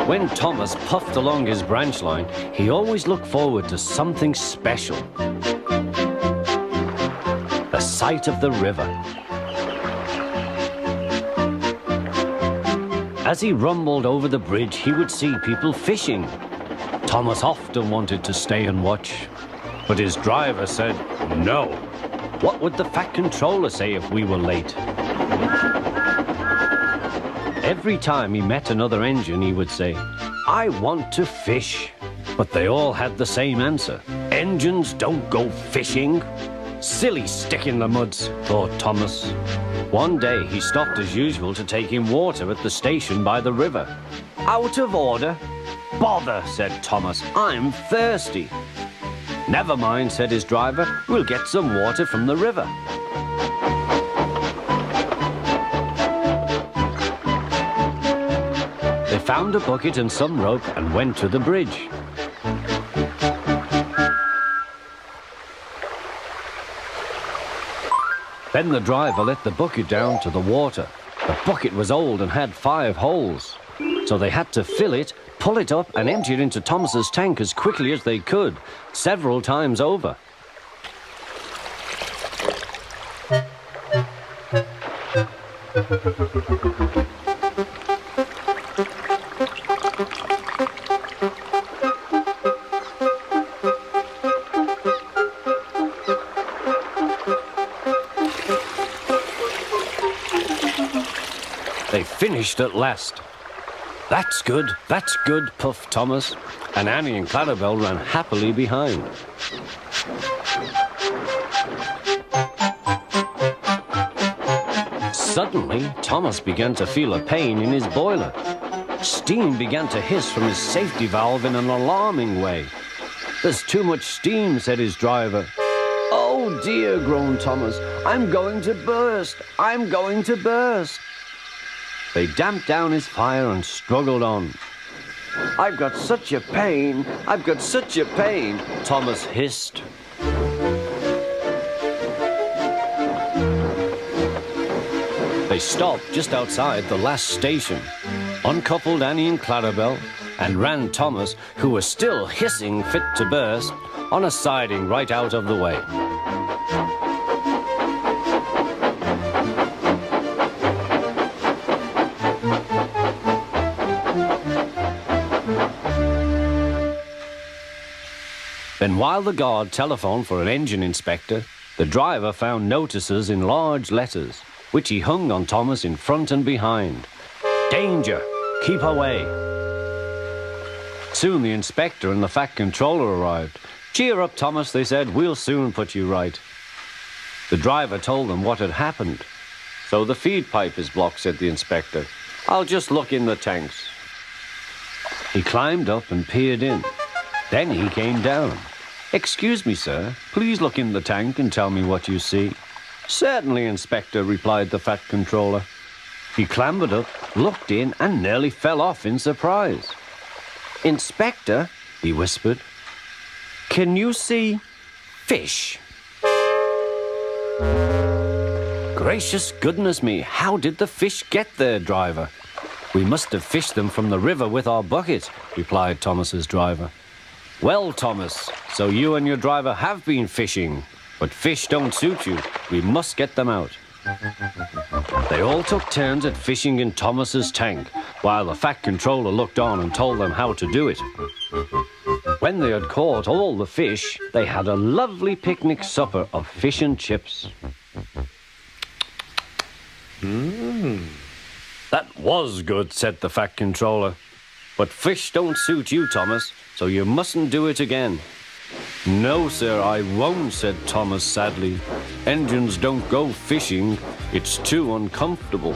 When Thomas puffed along his branch line, he always looked forward to something special. The sight of the river. As he rumbled over the bridge, he would see people fishing. Thomas often wanted to stay and watch, but his driver said no. What would the Fat Controller say if we were late? Every time he met another engine, he would say, "I want to fish." But they all had the same answer. "Engines don't go fishing." Silly stick in the muds, thought Thomas. One day he stopped as usual to take in water at the station by the river. "Out of order." "Bother," said Thomas, "I'm thirsty." "Never mind," said his driver, "we'll get some water from the river." They found a bucket and some rope and went to the bridge. Then the driver let the bucket down to the water. The bucket was old and had 5 holes. So they had to fill it, pull it up and empty it into Thomas's tank as quickly as they could, several times over. They finished at last. That's good, puffed Thomas, and Annie and Clarabel ran happily behind. Suddenly, Thomas began to feel a pain in his boiler. Steam began to hiss from his safety valve in an alarming way. "There's too much steam," said his driver. "Oh dear," groaned Thomas, "I'm going to burst, I'm going to burst." They damped down his fire and struggled on. "I've got such a pain, I've got such a pain," Thomas hissed. They stopped just outside the last station, uncoupled Annie and Clarabel, and ran Thomas, who was still hissing fit to burst, on a siding right out of the way. Then while the guard telephoned for an engine inspector, the driver found notices in large letters, which he hung on Thomas in front and behind. "Danger! Keep away!" Soon the inspector and the Fat Controller arrived. "Cheer up, Thomas," they said, "we'll soon put you right." The driver told them what had happened. "So the feed pipe is blocked," said the inspector. "I'll just look in the tanks." He climbed up and peered in. Then he came down. "Excuse me, sir, please look in the tank and tell me what you see." "Certainly, Inspector," replied the Fat Controller. He clambered up, looked in, and nearly fell off in surprise. "Inspector," he whispered, "can you see fish?" "Gracious goodness me, how did the fish get there, driver?" "We must have fished them from the river with our bucket," replied Thomas's driver. "Well, Thomas, so you and your driver have been fishing, but fish don't suit you. We must get them out." They all took turns at fishing in Thomas's tank, while the Fat Controller looked on and told them how to do it. When they had caught all the fish, they had a lovely picnic supper of fish and chips. "That was good," said the Fat Controller. "But fish don't suit you, Thomas, so you mustn't do it again." "No, sir, I won't," said Thomas sadly. "Engines don't go fishing. It's too uncomfortable."